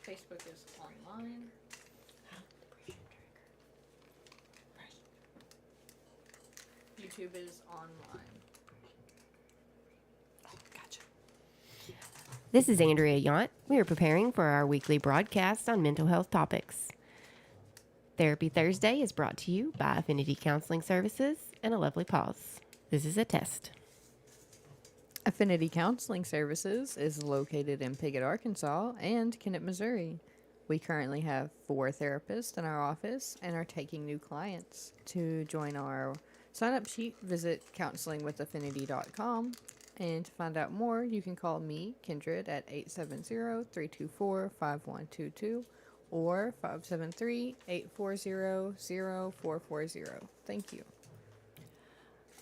Facebook is online. YouTube is online. Gotcha. This is Andrea Yount. We are preparing for our weekly broadcast on mental health topics. Therapy Thursday is brought to you by Affinity Counseling Services and A Lovely Pause. This is a test. Affinity Counseling Services is located in Piggott, Arkansas and Kennett, Missouri. We currently have 4 therapists in our office and are taking new clients. To join our sign-up sheet, visit counselingwithaffinity.com. And to find out more, you can call me, Kindred, at 870-324-5122 or 573-840-0440. Thank you.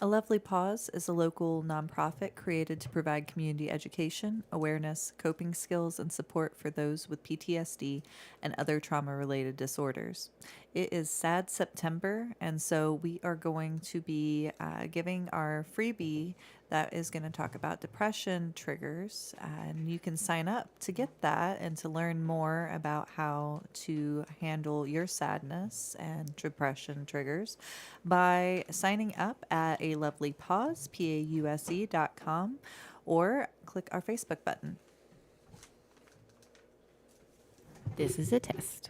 A Lovely Pause is a local nonprofit created to provide community education, awareness, coping skills, and support for those with PTSD and other trauma-related disorders. It is Sad September, and so we are going to be giving our freebie that is going to talk about depression triggers, and you can sign up to get that and to learn more about how to handle your sadness and depression triggers by signing up at A Lovely Pause, PAUSE.com, or click our Facebook button. This is a test.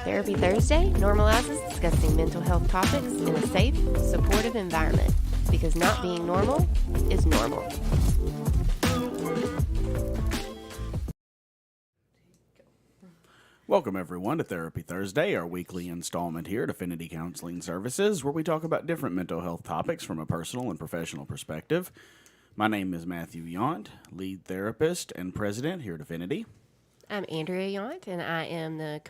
Therapy Thursday normalizes discussing mental health topics in a safe, supportive environment because not being normal is normal. Welcome, everyone, to Therapy Thursday, our weekly installment here at Affinity Counseling Services, where we talk about different mental health topics from a personal and professional perspective. My name is Matthew Yount, lead therapist and president here at Affinity. I'm Andrea Yount, and I am the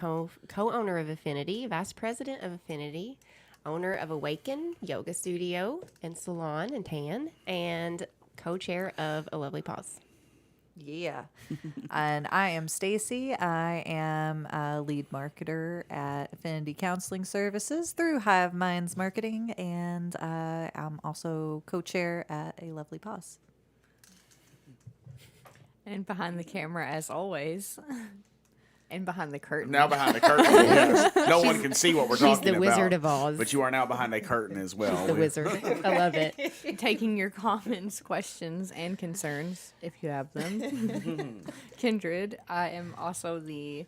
co-owner of Affinity, vice president of Affinity, owner of Awaken Yoga Studio and Salon and Tan, and co-chair of A Lovely Pause. Yeah. And I am Stacy. I am a lead marketer at Affinity Counseling Services through Hive Minds Marketing, and I'm also co-chair at A Lovely Pause. And behind the camera, as always, and behind the curtain. Now behind the curtain, yes. No one can see what we're talking about. She's the Wizard of Oz. But you are now behind a curtain as well. The wizard. I love it. Taking your comments, questions, and concerns, if you have them. Kindred, I am also the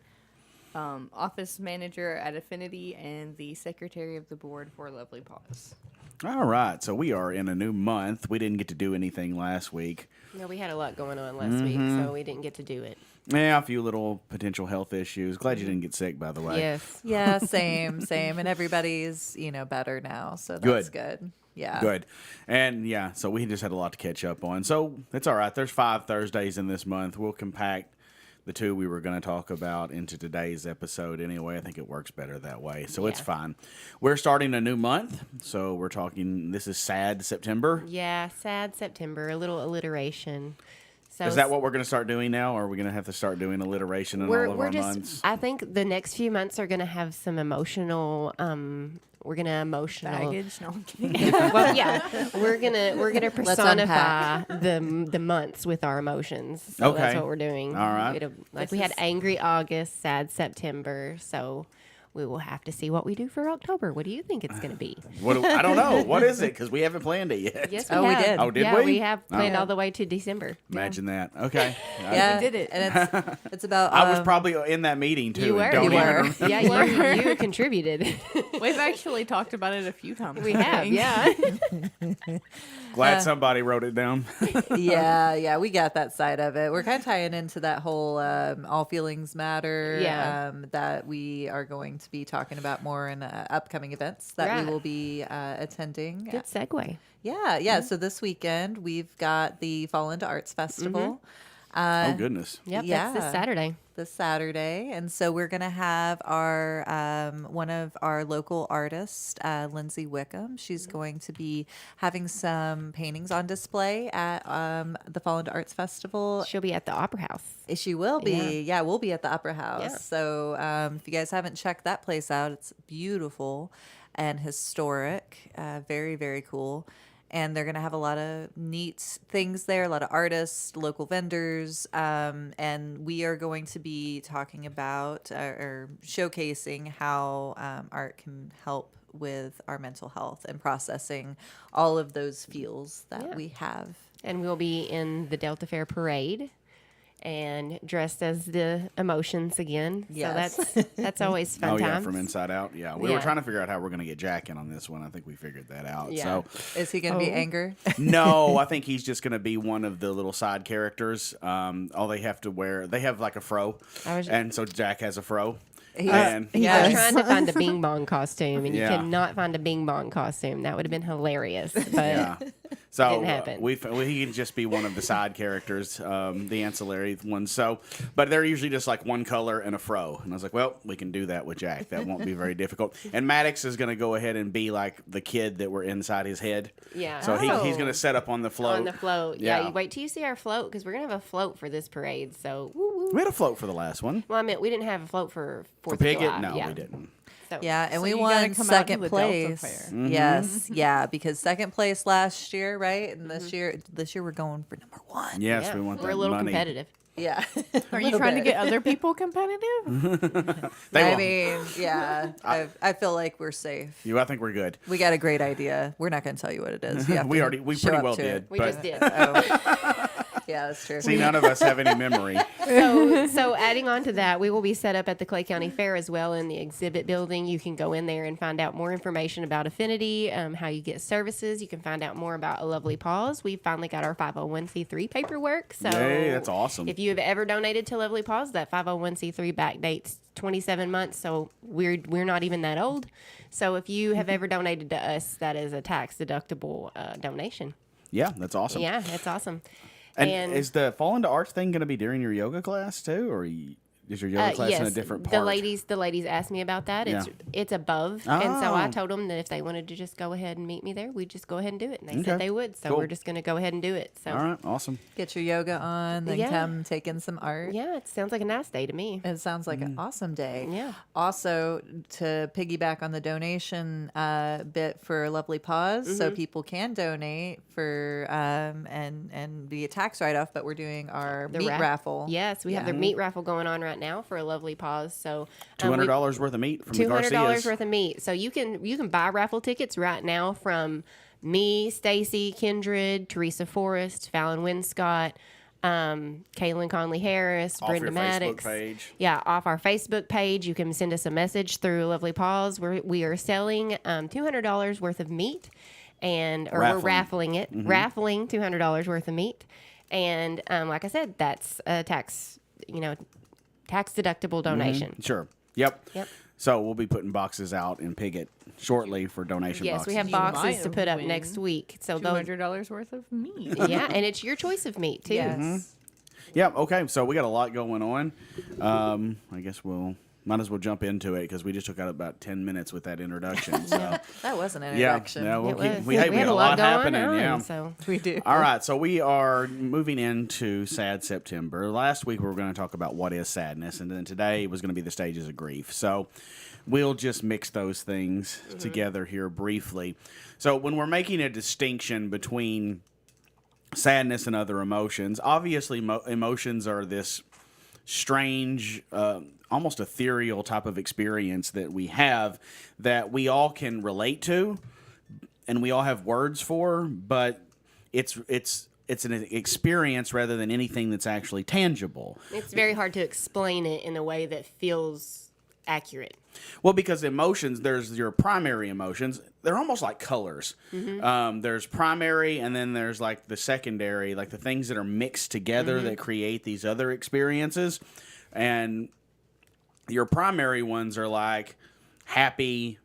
office manager at Affinity and the secretary of the board for Lovely Pause. All right, so we are in a new month. We didn't get to do anything last week. No, we had a lot going on last week, so we didn't get to do it. Yeah, a few little potential health issues. Glad you didn't get sick, by the way. Yes. Yeah, same. And everybody's, better now. So that's good. Yeah. Good. And yeah, so we just had a lot to catch up on. So it's all right. There's 5 Thursdays in this month. We'll compact the 2 we were going to talk about into today's episode anyway. I think it works better that way. So it's fine. We're starting a new month. So we're talking, this is Sad September. Yeah, Sad September, a little alliteration. So Is that what we're going to start doing now? Or are we going to have to start doing alliteration in all of our months? I think the next few months are going to have some emotional, we're going to Baggage? No, I'm kidding. well, yeah, we're gonna personify unpack. the months with our emotions. So that's Okay. what we're doing. All right. We had angry August, sad September, so we will have to see what we do for October. What do you think it's going to be? I don't know. What is it? Because we haven't planned it yet. Yes, Oh, we did. Oh, did yeah, we? we have planned Oh. all the way to December. Imagine that. Okay. Yeah. We did it. And it's about. I was probably in that meeting, too. You were. and don't You even were. Yeah, you contributed. We've actually talked about it a few times. We I have, think. yeah. Glad somebody wrote it down. yeah, we got that side of it. We're kind of tying into that whole all feelings matter that we are going to be talking about more in upcoming events that Right. we will be attending. Good segue. Yeah. So this weekend we've got the Fall into Arts Festival. Oh goodness. Yep, that's this Yeah. Saturday. This Saturday, and so we're gonna have our one of our local artists, Lindsay Wickham. She's going to be having some paintings on display at the Fallen to Arts Festival. She'll be at the Opera House. She will be. Yeah. Yeah, we'll be at the Opera House. Yeah. So if you guys haven't checked that place out, it's beautiful and historic. Very, very cool. And they're going to have a lot of neat things there, a lot of artists, local vendors. And we are going to be talking about or showcasing how art can help with our mental health and processing all of those feels that Yeah. we have. And we'll be in the Delta Fair Parade and dressed as the emotions again. Yes. So that's always fun Oh yeah, times. from Inside Out. Yeah, we were Yeah. trying to figure out how we're going to get Jack in on this one. I think we figured that out. Yeah. So Is he going to be anger? no, I think he's just going to be one of the little side characters. All they have to wear, they have like a fro, and so Jack has a fro. And I Yes. was trying to find a Bing Bong costume, and Yeah. you cannot find a Bing Bong costume. That would have been hilarious. But yeah, so Didn't happen. he can just be one of the side characters, the ancillary ones. So, but they're usually just like one color and a fro. And I was like, well, we can do that with Jack. That won't be very difficult. And Maddox is going to go ahead and be like the kid that were inside his head. Yeah. So he's Oh. going to set up on the float. on the float. Yeah. Yeah. You wait till you see our float because we're going to have a float for this parade. So, woo, woo. We had a float for the last one. Well, I meant we didn't have a float for 4th For of Piggott? July. No, yeah. we didn't. So, Yeah, and So we you gotta won come out to second the Delta place. Fair. Yes, yeah, because second place last year, right? And this year we're going for number one. Yes, yeah, we want we're that a little money. competitive. Yeah. Are you trying to get other people competitive? They I won't. mean, yeah, I feel like we're safe. I think we're good. We got a great idea. We're not going to tell you what it is. You have We to we show pretty up well to did. it. We but just did. Oh. Yeah, that's true. see, none of us have any memory. So adding on to that, we will be set up at the Clay County Fair as well in the exhibit building. You can go in there and find out more information about Affinity, how you get services. You can find out more about A Lovely Paws. We finally got our 501c3 paperwork. So Yay, that's awesome. If you have ever donated to Lovely Paws, that 501c3 backdates 27 months. So we're not even that old. So if you have ever donated to us, that is a tax deductible donation. Yeah, that's awesome. Yeah, that's awesome. And is the Fall into Arts thing going to be during your yoga class too, or is your yoga class in a different part? The ladies asked me about that. It's above, and so I told them that if they wanted to just go ahead and meet me there, we'd just go ahead and do it, and they said they would. So Cool. we're just going to go ahead and do it. So All right, awesome. Get your yoga on, then Yeah. come take in some art. yeah, it sounds like a nice day to me. It sounds like an awesome day. Yeah. Also, to piggyback on the donation bit for Lovely Paws, so people can donate for and be a tax write off. But we're doing our meat raffle. Yes, we have the meat raffle going on right now for A Lovely Paws. So $200 worth of meat from the $200 Garcias. worth of meat. So you can buy raffle tickets right now from me, Stacy, Kindred, Teresa Forrest, Fallon Winscott, Kaylin Conley Harris, Off Brenda your Maddox. Facebook page. Yeah, off our Facebook page. You can send us a message through Lovely Paws. We are selling $200 worth of meat, we're raffling it, raffling $200 worth of meat, and like I said, that's a tax deductible donation. Sure. Yep. Yep. So we'll be putting boxes out in Piggott shortly for donation Yes, boxes. we have You boxes might to have put up win next week. So those, $200 worth of meat. yeah, and it's your choice of meat too. Yes. Yep. Okay. So we got a lot going on. I guess might as well jump into it because we just took out about 10 minutes with that introduction. So That was an yeah, introduction. no, we'll It keep, was. we got a lot going happening. on, Yeah. So We do. All right, so we are moving into Sad September. Last week we were going to talk about what is sadness, and then today was going to be the stages of grief. So we'll just mix those things together here briefly. So when we're making a distinction between sadness and other emotions, obviously emotions are this strange, almost ethereal type of experience that we have that we all can relate to and we all have words for, but it's an experience rather than anything that's actually tangible. it's very hard to explain it in a way that feels accurate. Well, because emotions, there's your primary emotions. They're almost like colors. There's primary, and then there's like the secondary, like the things that are mixed together that create these other experiences. And your primary ones are like happy,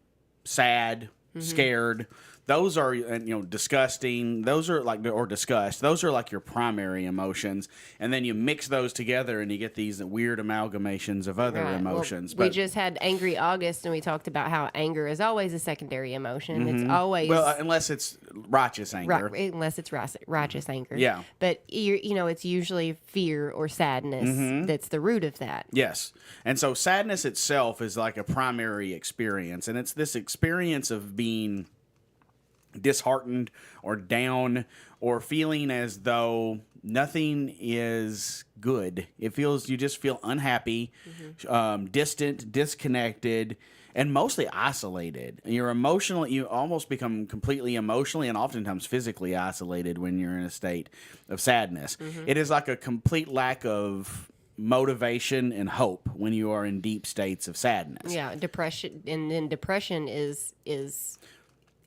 sad, scared. those are, disgusting. Those are like, or disgust. Those are like your primary emotions, and then you mix those together, and you get these weird amalgamations of other Right. Well, emotions. we just had Angry August, and we talked about how anger is always a secondary emotion. It's always unless it's righteous anger. right, unless it's righteous anger. Yeah. But it's usually fear or sadness that's the root of that. Yes. And so sadness itself is like a primary experience. And it's this experience of being disheartened or down or feeling as though nothing is good. It feels, you just feel unhappy, distant, disconnected, and mostly isolated. You're emotional, you almost become completely emotionally and oftentimes physically isolated when you're in a state of sadness. It is like a complete lack of motivation and hope when you are in deep states of sadness. Yeah, depression, and then depression is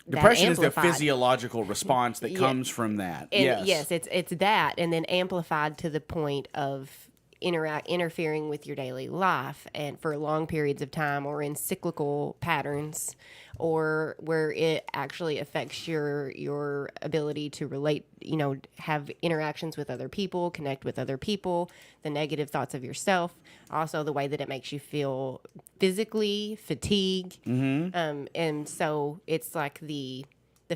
that Depression is the amplified. physiological response that comes from that. And yes. it's that, and then amplified to the point of interfering with your daily life, and for long periods of time, or in cyclical patterns, or where it actually affects your ability to relate, have interactions with other people, connect with other people, the negative thoughts of yourself, also the way that it makes you feel physically, fatigue, and so it's like the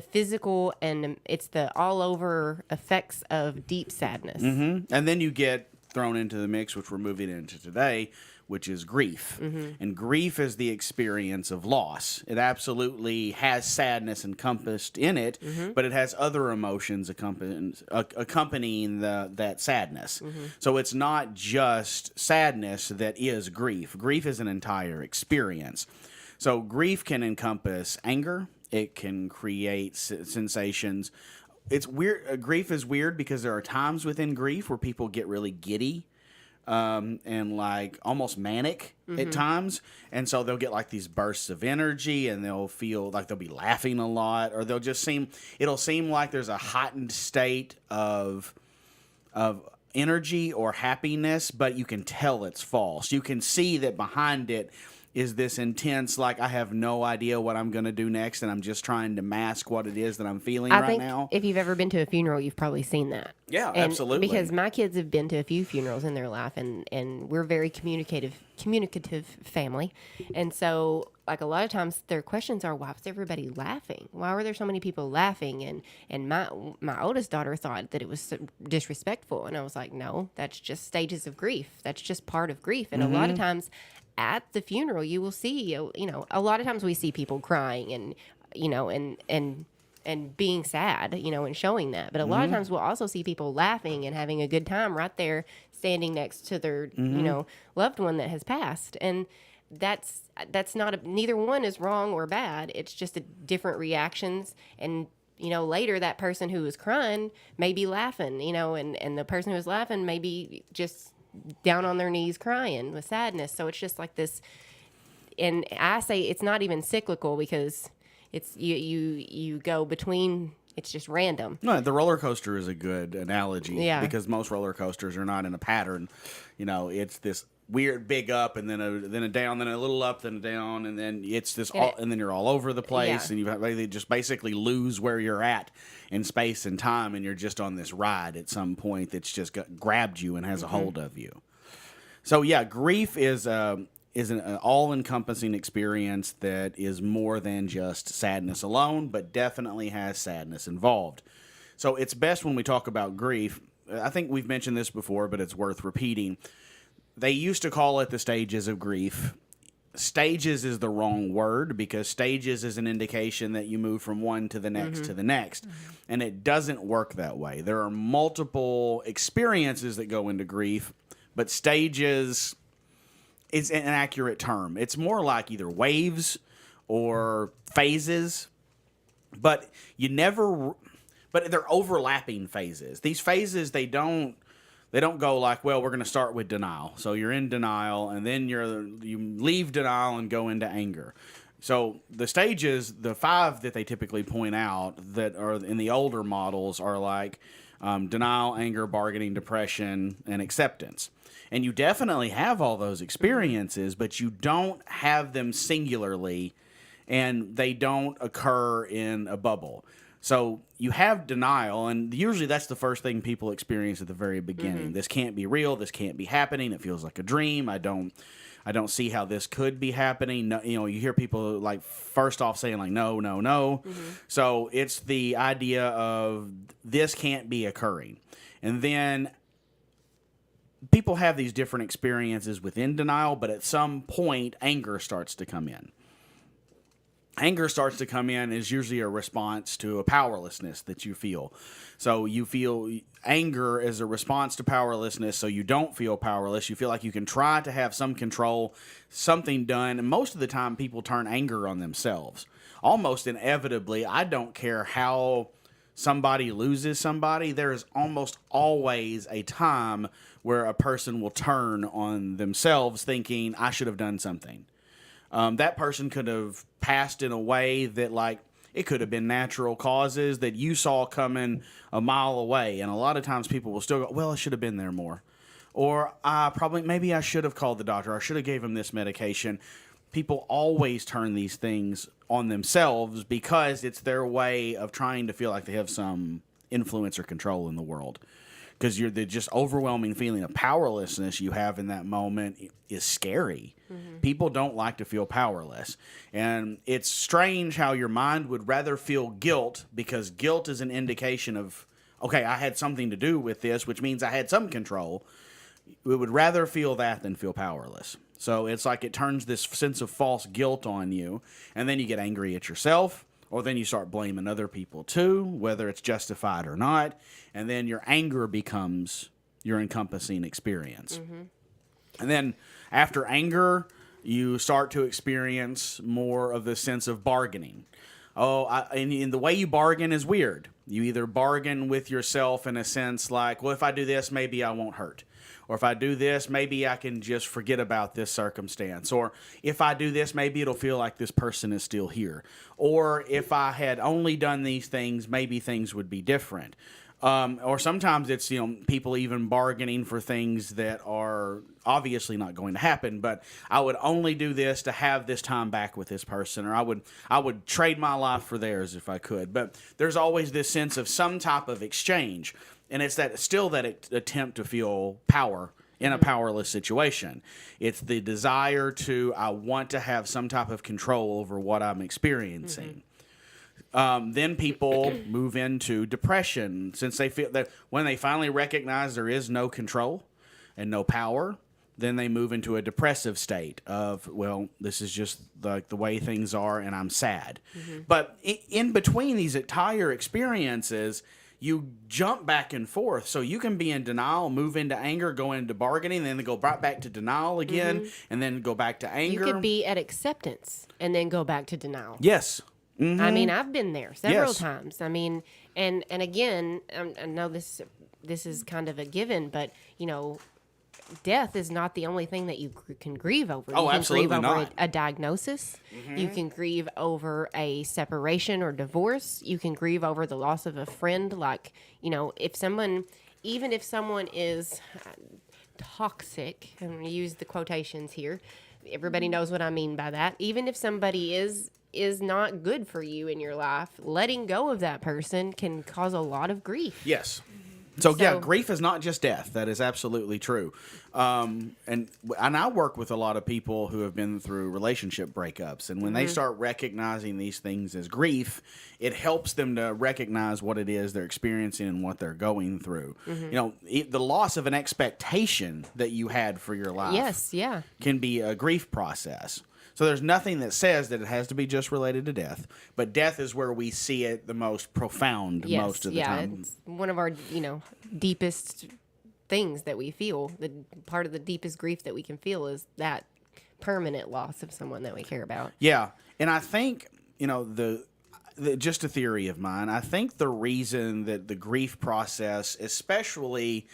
physical, and it's the all over effects of deep sadness. And then you get thrown into the mix, which we're moving into today, which is grief. And grief is the experience of loss. It absolutely has sadness encompassed in it, but it has other emotions accompanying that sadness. So it's not just sadness that is grief. Grief is an entire experience. So grief can encompass anger. It can create sensations. It's weird. Grief is weird because there are times within grief where people get really giddy and like almost manic at times. And so they'll get like these bursts of energy, and they'll feel like they'll be laughing a lot, or it'll seem like there's a heightened state of energy or happiness, but you can tell it's false. You can see that behind it is this intense, like, I have no idea what I'm going to do next, and I'm just trying to mask what it is that I'm feeling I right think now. if you've ever been to a funeral, you've probably seen that. Yeah, And absolutely. Because my kids have been to a few funerals in their life, and we're a very communicative family. And so, like, a lot of times their questions are, why was everybody laughing? Why were there so many people laughing? And my oldest daughter thought that it was so disrespectful. And I was like, no, that's just stages of grief. That's just part of grief. And a lot of times at the funeral, you will see, a lot of times we see people crying and being sad, and showing that. But a lot of times we'll also see people laughing and having a good time right there, standing next to their, loved one that has passed. And that's not neither one is wrong or bad. It's just a different reactions. And, later that person who was crying may be laughing, and the person who was laughing may be just down on their knees crying with sadness. So it's just like this. And I say it's not even cyclical, because it's you go between, it's just random. No, the roller coaster is a good analogy. Yeah. Because most roller coasters are not in a pattern. It's this weird big up, and then a down, then a little up, then a down, and then it's this and then you're all over the place, Yeah. and you just basically lose where you're at in space and time, and you're just on this ride at some point that's just grabbed you and has a hold of you. So yeah, grief is an all-encompassing experience that is more than just sadness alone, but definitely has sadness involved. So it's best when we talk about grief. I think we've mentioned this before, but it's worth repeating. They used to call it the stages of grief. Stages is the wrong word, because stages is an indication that you move from one to the next to the next. And it doesn't work that way. There are multiple experiences that go into grief, but stages is an accurate term. It's more like either waves or phases, but they're overlapping phases. These phases, they don't go like, well, we're going to start with denial. So you're in denial, and then you leave denial and go into anger. So the stages, the 5 that they typically point out that are in the older models are like denial, anger, bargaining, depression, and acceptance. And you definitely have all those experiences, but you don't have them singularly and they don't occur in a bubble. So you have denial, and usually that's the first thing people experience at the very beginning. This can't be real. This can't be happening. It feels like a dream. I don't see how this could be happening. No, you hear people like first off saying like no, no, no. So it's the idea of this can't be occurring, and then people have these different experiences within denial. But at some point, anger starts to come in. Anger starts to come in is usually a response to a powerlessness that you feel. So you feel anger as a response to powerlessness, so you don't feel powerless. You feel like you can try to have some control, something done. And most of the time, people turn anger on themselves. Almost inevitably, I don't care how somebody loses somebody, there is almost always a time where a person will turn on themselves thinking, I should have done something. That person could have passed in a way that, like, it could have been natural causes that you saw coming a mile away. And a lot of times people will still go, well, I should have been there more. Or maybe I should have called the doctor. I should have gave him this medication. People always turn these things on themselves because it's their way of trying to feel like they have some influence or control in the world. Because the just overwhelming feeling of powerlessness you have in that moment is scary. People don't like to feel powerless. And it's strange how your mind would rather feel guilt, because guilt is an indication of, okay, I had something to do with this, which means I had some control. We would rather feel that than feel powerless. So it's like it turns this sense of false guilt on you, and then you get angry at yourself. Or then you start blaming other people too, whether it's justified or not. And then your anger becomes your encompassing experience. And then after anger, you start to experience more of the sense of bargaining. And the way you bargain is weird. You either bargain with yourself in a sense like, well, if I do this, maybe I won't hurt. Or if I do this, maybe I can just forget about this circumstance. Or if I do this, maybe it'll feel like this person is still here. Or if I had only done these things, maybe things would be different. Or sometimes it's, people even bargaining for things that are obviously not going to happen, but I would only do this to have this time back with this person, or I would trade my life for theirs if I could. But there's always this sense of some type of exchange, and it's that attempt to feel power in a powerless situation. It's the desire I want to have some type of control over what I'm experiencing. Then people move into depression, since they feel that when they finally recognize there is no control and no power, then they move into a depressive state of, well, this is just like the way things are and I'm sad. But in between these entire experiences, you jump back and forth. So you can be in denial, move into anger, go into bargaining, then go right back to denial again, and then go back to anger. You could be at acceptance and then go back to denial. Yes. I mean, I've been there several Yes. times. I mean, and again, I know this is kind of a given, but death is not the only thing that you can grieve over. Oh, you can absolutely grieve over not. a diagnosis. You can grieve over a separation or divorce. You can grieve over the loss of a friend. Like, if someone is toxic, I'm going to use the quotations here. Everybody knows what I mean by that. Even if somebody is not good for you in your life, letting go of that person can cause a lot of grief. Yes. So yeah, So- grief is not just death. That is absolutely true. And I work with a lot of people who have been through relationship breakups, and when they start recognizing these things as grief, it helps them to recognize what it is they're experiencing and what they're going through. The loss of an expectation that you had for your life Yes, yeah. can be a grief process. So there's nothing that says that it has to be just related to death, but death is where we see it the most profound Yes, most of the time. It's one of our, deepest things that we feel. The part of the deepest grief that we can feel is that permanent loss of someone that we care about. Yeah, and I think just a theory of mine. I think the reason that the grief process, especially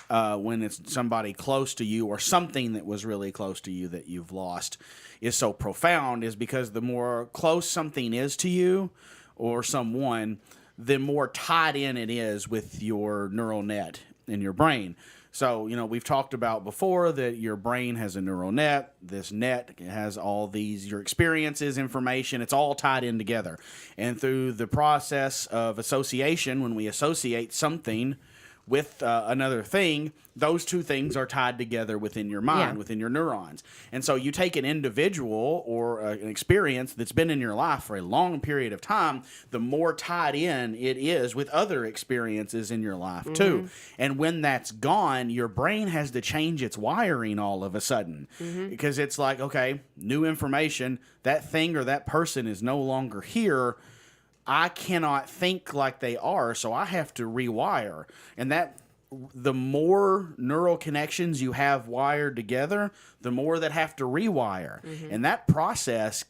when it's somebody close to you or something that was really close to you that you've lost, is so profound, is because the more close something is to you or someone, the more tied in it is with your neural net in your brain. So, we've talked about before that your brain has a neural net. This net has all your experiences, information. It's all tied in together. And through the process of association, when we associate something with another thing, those two things are tied together within your mind, within your neurons. And so you take an individual or an experience that's been in your life for a long period of time, the more tied in it is with other experiences in your life too. And when that's gone, your brain has to change its wiring all of a sudden, because it's like, okay, new information, that thing or that person is no longer here. I cannot think like they are, so I have to rewire. And the more neural connections you have wired together, the more that have to rewire. And that process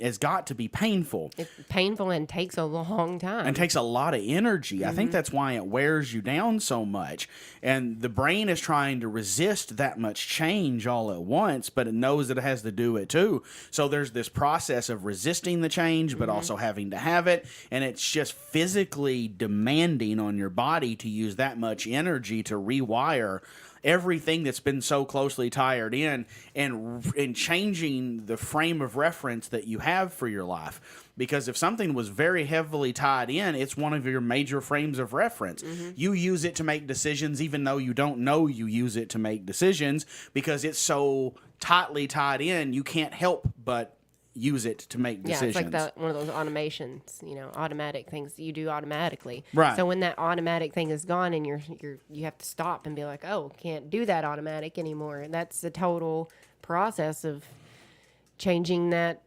has got to be painful. It's painful and takes a long time. And takes a lot of energy. I think that's why it wears you down so much. And the brain is trying to resist that much change all at once, but it knows that it has to do it too. So there's this process of resisting the change, but also having to have it. And it's just physically demanding on your body to use that much energy to rewire everything that's been so closely tied in, and changing the frame of reference that you have for your life. Because if something was very heavily tied in, it's one of your major frames of reference. You use it to make decisions even though you don't know you use it to make decisions, because it's so tightly tied in, you can't help but use it to make decisions. Yeah, it's like one of those automations, automatic things that you do automatically. Right. So when that automatic thing is gone, and you have to stop and be like, oh, can't do that automatic anymore. And that's the total process of changing that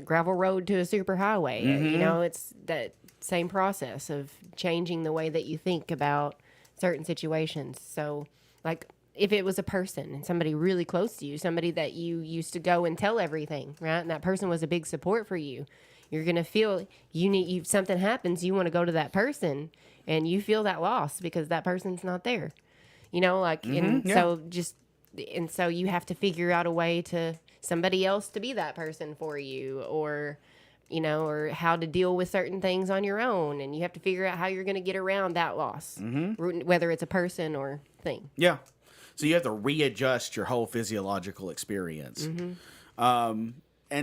gravel road to a superhighway. It's that same process of changing the way that you think about certain situations. So, like, if it was a person and somebody really close to you, somebody that you used to go and tell everything, right? And that person was a big support for you. You're going to feel something happens, you want to go to that person, and you feel that loss because that person's not there. So you have to figure out a way to somebody else to be that person for you, or how to deal with certain things on your own. And you have to figure out how you're going to get around that loss, whether it's a person or thing. Yeah. So you have to readjust your whole physiological experience. And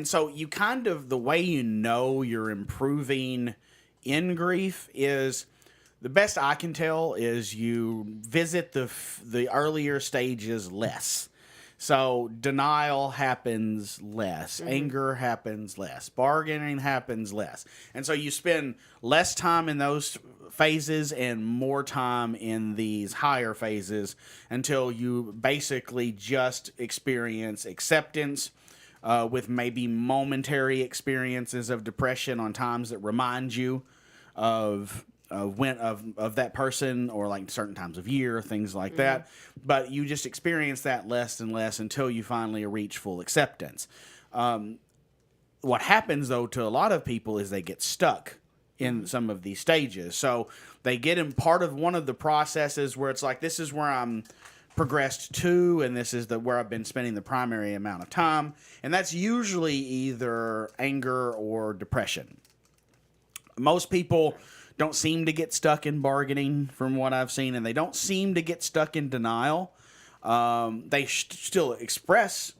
so you the way you're improving in grief is, the best I can tell is you visit the earlier stages less. So denial happens less, anger happens less, bargaining happens less. And so you spend less time in those phases and more time in these higher phases until you basically just experience acceptance, with maybe momentary experiences of depression on times that remind you of that person, or like certain times of year, things like that. But you just experience that less and less until you finally reach full acceptance. What happens, though, to a lot of people is they get stuck in some of these stages. So they get in part of one of the processes where it's like, this is where I'm progressed to, and this is where I've been spending the primary amount of time. And that's usually either anger or depression. Most people don't seem to get stuck in bargaining, from what I've seen, and they don't seem to get stuck in denial. They still express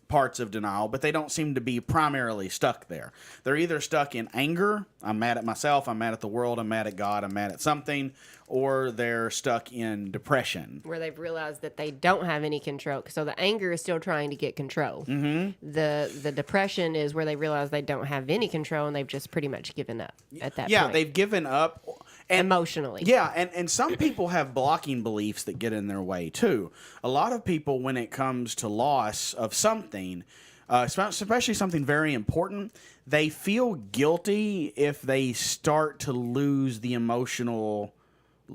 parts of denial, but they don't seem to be primarily stuck there. They're either stuck in anger, I'm mad at myself, I'm mad at the world, I'm mad at God, I'm mad at something, or they're stuck in depression, where they've realized that they don't have any control. So the anger is still trying to get control. The depression is where they realize they don't have any control, and they've just pretty much given up at that point. Yeah, they've given up. And, emotionally. Yeah, and some people have blocking beliefs that get in their way too. A lot of people, when it comes to loss of something, especially something very important, they feel guilty if they start to lose the emotional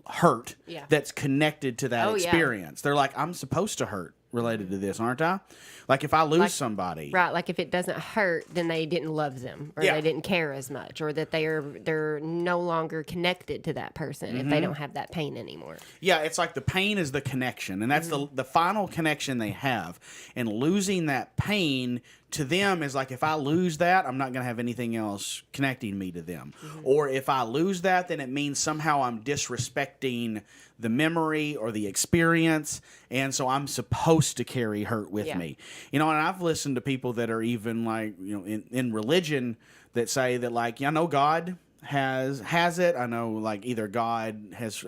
hurt that's connected to that experience. They're like, I'm supposed to hurt related to this, aren't I? Like if I lose somebody. Right, like if it doesn't hurt, then they didn't love them, or they didn't care as much, or that they're no longer connected to that person if they don't have that pain anymore. Yeah, it's like the pain is the connection, and that's the final connection they have. And losing that pain to them is like, if I lose that, I'm not going to have anything else connecting me to them. Or if I lose that, then it means somehow I'm disrespecting the memory or the experience. And so I'm supposed to carry hurt with me. You know, and I've listened to people that are even like, you know, in religion that say that, like, I know God has it. I know, like, either God has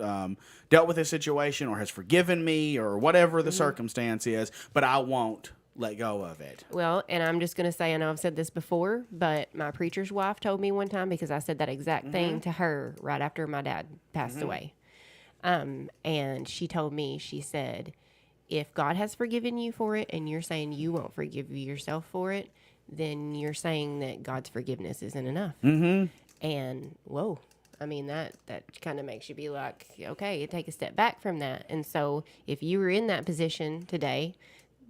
dealt with this situation or has forgiven me or whatever the circumstance is, but I won't let go of it. Well, and I'm just going to say, I know I've said this before, but my preacher's wife told me one time, because I said that exact thing to her right after my dad passed away. And she told me, she said, if God has forgiven you for it and you're saying you won't forgive yourself for it, then you're saying that God's forgiveness isn't enough. And whoa, I mean, that kind of makes you be like, okay, take a step back from that. And so if you were in that position today,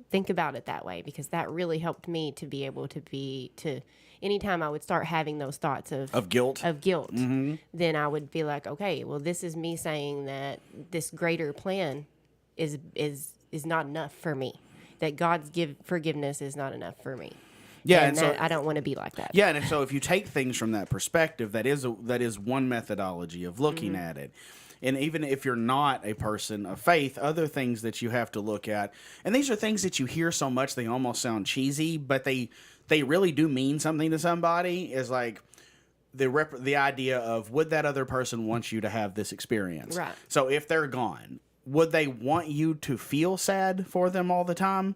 think about it that way, because that really helped me to be able to anytime I would start having those thoughts of guilt, then I would be like, okay, well, this is me saying that this greater plan is not enough for me, that God's forgiveness is not enough for me. Yeah, and so I don't want to be like that. Yeah, and so if you take things from that perspective, that is one methodology of looking at it. And even if you're not a person of faith, other things that you have to look at, and these are things that you hear so much they almost sound cheesy, but they really do mean something to somebody, is like the idea of, would that other person want you to have this experience? Right. So if they're gone, would they want you to feel sad for them all the time?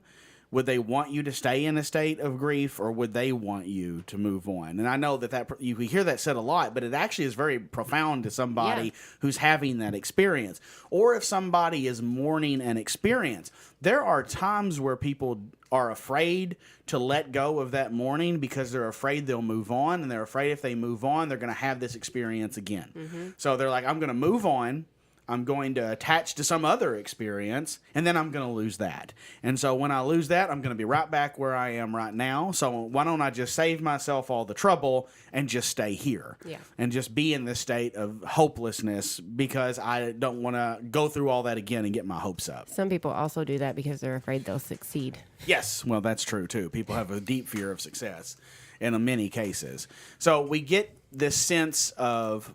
Would they want you to stay in a state of grief, or would they want you to move on? And I know that you hear that said a lot, but it actually is very profound to somebody who's having that experience. Or if somebody is mourning an experience, there are times where people are afraid to let go of that mourning because they're afraid they'll move on, and they're afraid if they move on, they're going to have this experience again. So they're like, I'm going to move on. I'm going to attach to some other experience, and then I'm going to lose that. And so when I lose that, I'm going to be right back where I am right now. So why don't I just save myself all the trouble and just stay here? Yeah. And just be in this state of hopelessness, because I don't want to go through all that again and get my hopes up. Some people also do that because they're afraid they'll succeed. Yes, well, that's true, too. People have a deep fear of success in many cases. So we get this sense of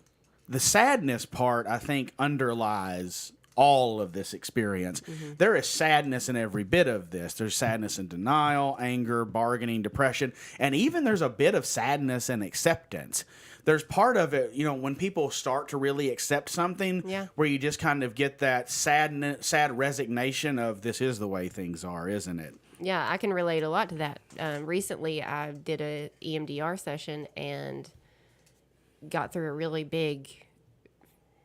the sadness part, I think, underlies all of this experience. There is sadness in every bit of this. There's sadness in denial, anger, bargaining, depression, and even there's a bit of sadness and acceptance. There's part of it, you know, when people start to really accept something, where you just kind of get that sad resignation of, this is the way things are, isn't it? Yeah, I can relate a lot to that. Recently, I did a EMDR session and got through a really big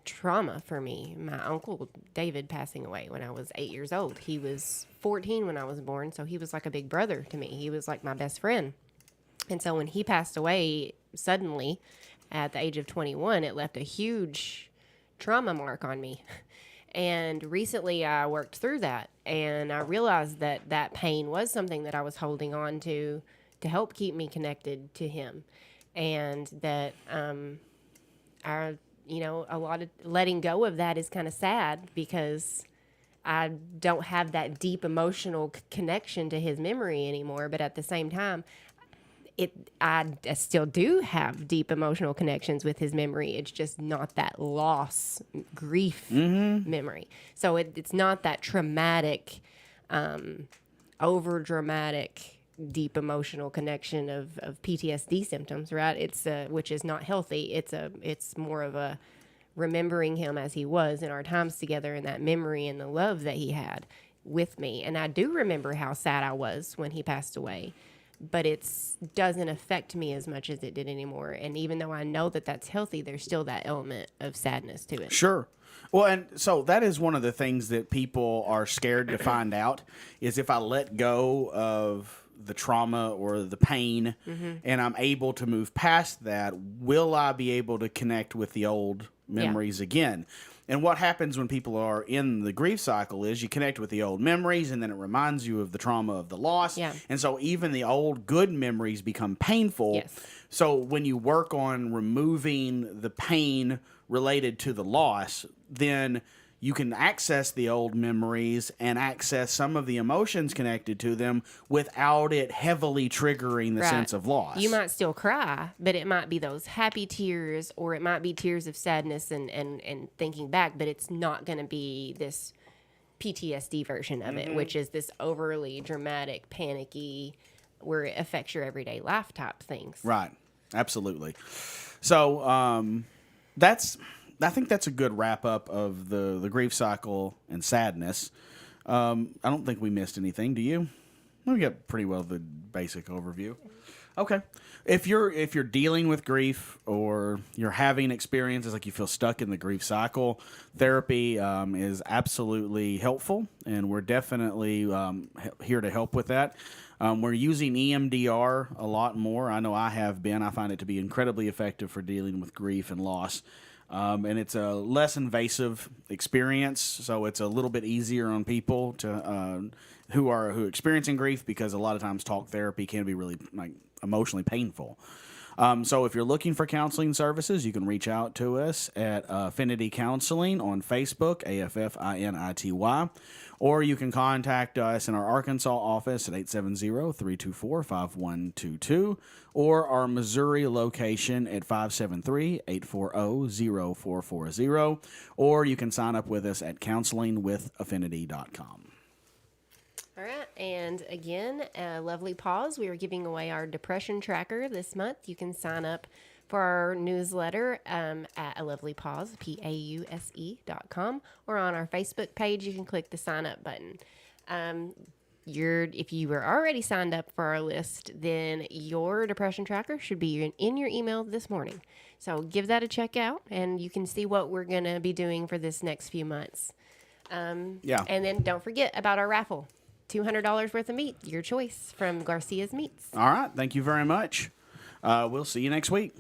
trauma for me. My uncle David passing away when I was 8 years old. He was 14 when I was born, so he was like a big brother to me. He was like my best friend. And so when he passed away suddenly at the age of 21, it left a huge trauma mark on me. And recently I worked through that, and I realized that that pain was something that I was holding on to help keep me connected to him. And that a lot of letting go of that is kind of sad, because I don't have that deep emotional connection to his memory anymore. But at the same time, I still do have deep emotional connections with his memory. It's just not that loss, grief memory. So it's not that traumatic, over dramatic, deep emotional connection of PTSD symptoms, right? It's which is not healthy. It's more of a remembering him as he was in our times together, and that memory and the love that he had with me. And I do remember how sad I was when he passed away, but it doesn't affect me as much as it did anymore. And even though I know that that's healthy, there's still that element of sadness to it. Sure. Well, and so that is one of the things that people are scared to find out, is if I let go of the trauma or the pain and I'm able to move past that, will I be able to connect with the old memories again? And what happens when people are in the grief cycle is you connect with the old memories, and then it reminds you of the trauma of the loss. Yeah. And so even the old good memories become painful. Yes. So when you work on removing the pain related to the loss, then you can access the old memories and access some of the emotions connected to them without it heavily triggering the Right. sense of loss. You might still cry, but it might be those happy tears, or it might be tears of sadness and thinking back, but it's not going to be this PTSD version of it, which is this overly dramatic, panicky, where it affects your everyday life type things. Right. Absolutely. So I think that's a good wrap up of the grief cycle and sadness. I don't think we missed anything. Do you? We got pretty well the basic overview. Okay. If you're dealing with grief or you're having experiences like you feel stuck in the grief cycle, therapy is absolutely helpful, and we're definitely here to help with that. We're using EMDR a lot more. I know I have been. I find it to be incredibly effective for dealing with grief and loss. And it's a less invasive experience, so it's a little bit easier on people to who are experiencing grief, because a lot of times talk therapy can be really emotionally painful. So if you're looking for counseling services, you can reach out to us at Affinity Counseling on Facebook, AFFINITY, or you can contact us in our Arkansas office at 870-324-5122, or our Missouri location at 573-840-0440, or you can sign up with us at counselingwithaffinity.com. All right. And again, a lovely pause. We are giving away our depression tracker this month. You can sign up for our newsletter at a lovely pause, PAUSE.com, or on our Facebook page. You can click the sign up button. If you were already signed up for our list, then your depression tracker should be in your email this morning. So give that a check out, and you can see what we're going to be doing for this next few months. Yeah. And then don't forget about our raffle. $200 worth of meat, your choice, from Garcia's Meats. All right. Thank you very much. We'll see you next week.